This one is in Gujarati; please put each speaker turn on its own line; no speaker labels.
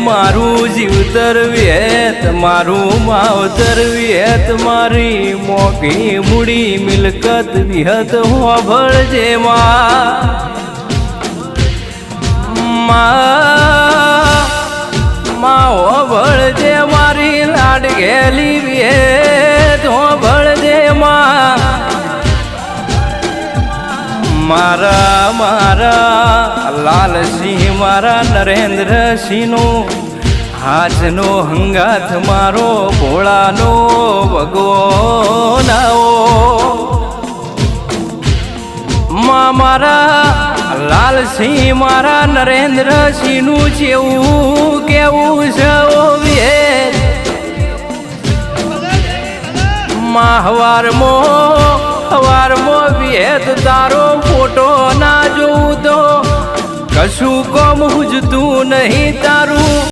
મારું જીવતર વેત મારું માવતર વેત મારી મોગી મૂડી મિલકત વિહત હોભળજે માં હોભળજે મારી લાડ ગેલી વેત હોભળજે મારા મારા લાલસિંહ મારા નરેન્દ્રસિંહનો હાથનો હંગાથ મારો ભોળાનો ભગવાનાઓ મારા લાલસિંહ મારા નરેન્દ્રસિંહનું જેવું કેવું છે હવારમાં વેદ તારો ફોટો ના જોઉં તો કશું કોમ હુજતું નહીં તારું